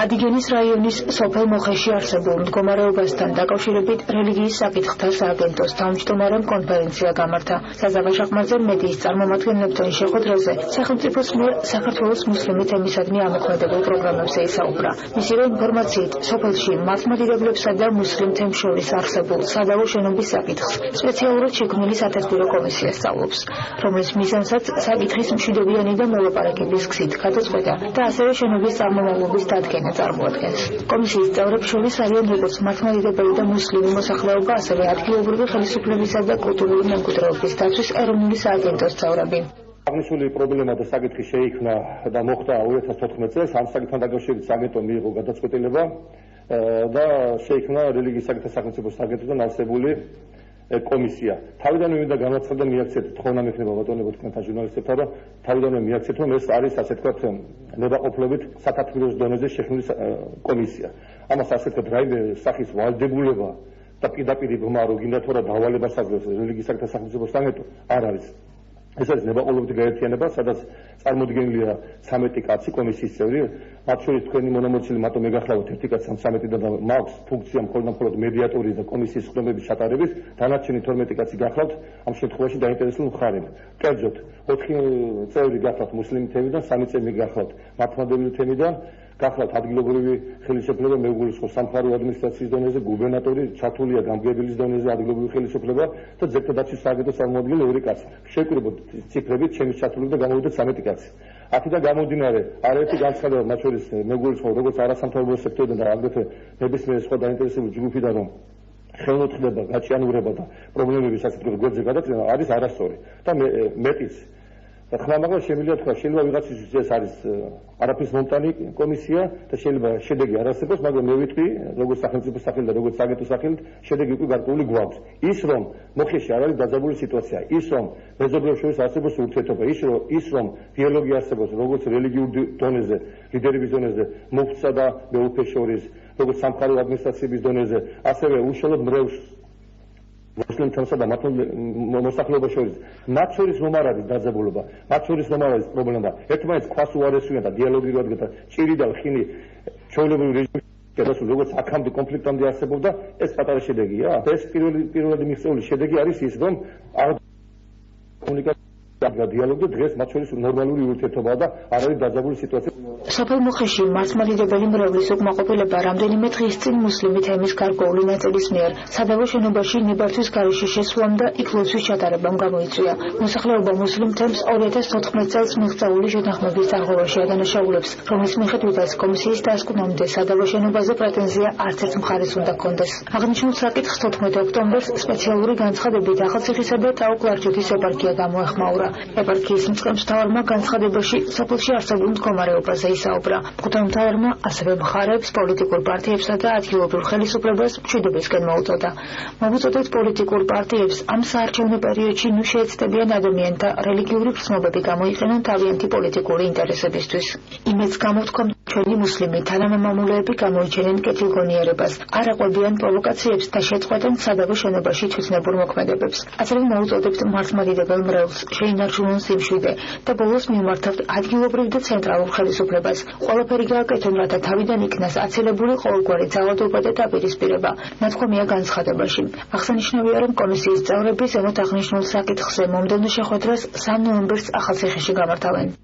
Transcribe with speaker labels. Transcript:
Speaker 1: ადიგენის რაიონის სოფელ მოხეში არსებულ მდგომარეობასთან დაკავშირებით რელიგიის საკითხთა სააგენტოს თავმჯდომარემ კონფერენცია გამართა. საზავო შახმაძე მედიის წარმომადგენლებთან შეხვედრაზე სახელმწიფოს მიერ საქართველოს მუსლიმი თემისადმი ამოქმედებულ პროგრამებზე ისაუბრა. მისივე ინფორმაციით, სოფელში მართლმადიდებლებსა და მუსლიმ თემს შორის არსებულ სადავო შენობის საკითხს სპეციალურად შექმნილი სათათბირო კომისია სწავლობს, რომლის მიზანსაც საკითხის მშვიდობიანი და მოლაპარაკების გზით გადაწყვეტა და ასევე შენობის წარმომავლობის დადგენა წარმოადგენს. კომისიის წევრებს შორის არიან როგორც მართლმადიდებელი და მუსლიმი მოსახლეობა, ასევე ადგილობრივი ხელისუფლებისა და კულტურული მემკვიდრეობის დაცვის ეროვნული სააგენტოს წევრები.
Speaker 2: აღნიშნული პრობლემა და საკითხი შეიქმნა და მოხდა 2014 წელს. ამ საკითხთან დაკავშირებით სააგენტომ მიიღო გადაწყვეტილება და შეიქმნა რელიგიის საკითხთა სახელმწიფო სააგენტოდან არსებული კომისია. თავიდანვე მინდა განაცხადა მიაქციეთ თხოვნა მექნება ბატონებო თქვენთან ჟურნალისტებთან, რომ თავიდანვე მიაქციეთ, რომ ეს არის ასე თქვათ ნებაყოფლობით სათათბიროს დონეზე შექმნილი კომისია. ამას ასე თქვათ რაიმე სახის ვალდებულება და პირდაპირ ბმა რო გინდა თორა დავალებას აძლევს რელიგიის საკითხთა სახელმწიფო სააგენტო არ არის. ეს არის ნებაყოფლობითი გაერთიანება, სადაც წარმოდგენილია 13 კაცი კომისიის წევრი, მათ შორის თქვენი მონამორჩილი მარტო მეგახლავთ ერთი კაცი 13-დან და მაქვს ფუნქცია მხოლოდ მედიატორის და კომისიის ხდომების ჩატარების, დანარჩენი 12 კაცი გახლავთ ამ შემთხვევაში დაინტერესებული მხარეები. კერძოდ 4 წევრი გახლავთ მუსლიმი თემიდან, 3 წევრი გახლავთ მართლმადიდებელი თემიდან, გახლავთ ადგილობრივი ხელისუფლება, მეუღლისხო სამხარო ადმინისტრაციის დონეზე, გუბერნატორი, ჩართულია გამგებლის დონეზე ადგილობრივი ხელისუფლება და ძეგლთა დაცვის სააგენტოს წარმომადგენელი 2 კაცი. შევკრიბოთ ციფრებით, ჩემი ჩართულობით და გამოვიდეთ 13 კაცი. აქედან გამომდინარე, არაერთი განცხადება მათ შორის მეუღლისხო როგორც არასამთავრობო სექტორიდან და აგრეთვე ნებისმიერი სხვა დაინტერესებული ჯგუფიდან, რომ ხელმოწყდება, გაჭიანურება და პრობლემების ასე თქვა გვერდზე გადაწყვეტა არის არასწორი და მეტიც ხმამაღლა შემიძლია თქვა, შეიძლება ვიღაცისთვის ეს არის არაფრის მომტანი კომისია და შეიძლება შედეგი არ არსებობს, მაგრამ მე ვიტყვი, როგორც სახელმწიფო სახელით და როგორც სააგენტოს სახელით, შედეგი უკვე გარკვეული გვაქვს. ის რომ მოხეში არ არის დაძაბული სიტუაცია, ის რომ მეზობლებს შორის არსებობს ურთიერთობა, ის რომ დიალოგი არსებობს როგორც რელიგიურ დონეზე, ლიდერების დონეზე, მუფტსა და მეუფეს შორის, როგორც სამხარო ადმინისტრაციების დონეზე, ასევე უშუალოდ მრევლს მუსლიმ თემსა და მოსახლეობა შორის, მათ შორის რომ არ არის დაძაბულობა, მათ შორის რომ არ არის პრობლემა, ერთმანეთს ქვას უარესუიან და დიალოგი რო ადგება, ჭირი და ხინი ჩვეულებრივი რეჟიმის გადასულ, როგორც აქამდე კონფლიქტამდე არსებობდა, ეს პატარა შედეგია. ეს პირველადი მიღწეული შედეგი არის ის, რომ კომუნიკაცია და დიალოგი დღეს მათ შორის ნორმალური ურთიერთობაა და არ არის დაძაბული სიტუაცია.
Speaker 1: სოფელ მოხეში მართლმადიდებელი მრევლის უკმაყოფილება რამდენიმე დღის წინ მუსლიმი თემის გარკვეული ნაწილის მიერ სადავო შენობაში ნებართვის გარეშე შესვლამ და იქ ლოცვის ჩატარებამ გამოიწვია. მოსახლეობა მუსლიმ თემს 2014 წელს მიღწეული შეთანხმების დარღვევაში ადანაშაულებს, რომლის მიხედვითაც კომისიის დასკვნამდე სადავო შენობაზე პრეტენზია არც ერთ მხარეს უნდა ჰქონდეს. აღნიშნულ საკითხს 14 ოქტომბერს სპეციალური განცხადებით ახალციხისა და ტაო-კლარჯეთის ეპარქია გამოეხმაურა. ეპარქიის მწყემსმთავარმა განცხადებაში სოფელში არსებულ მდგომარეობაზე ისაუბრა. მღვდელმთავარმა ასევე მხარეებს, პოლიტიკურ პარტიებსა და ადგილობრივ ხელისუფლებას მშვიდობისკენ მოუწოდა. მოგუწოდეთ პოლიტიკურ პარტიებს ამ საარჩევნო პერიოდში ნუ შეეცდებიან ადამიანთა რელიგიური გრძნობები გამოიყენონ თავიანთი პოლიტიკური ინტერესებისთვის. იმედს გამოთქვამთ, ჩვენი მუსლიმი თანამემამულეები გამოიჩენენ კეთილგონიერებას, არ აყვებიან პროვოკაციებს და შეწყვეტენ სადავო შენობაში თვითნებურ მოქმედებებს. ასევე მოუწოდებთ მართლმადიდებელ მრევლს შეინარჩუნონ სიმშვიდე და ბოლოს მიმართავთ ადგილობრივ და ცენტრალურ ხელისუფლებას. ყველაფერი გააკეთონ, რათა თავიდან იქნას აცილებული ყოველგვარი ძალადობა და დაპირისპირება. ნათქვამია განცხადებაში. აღსანიშნავია, რომ კომისიის წევრები ზემოთ აღნიშნულ საკითხზე მომდევნო შეხვედრას 3 ნოემბერს ახალციხეში გამართავენ.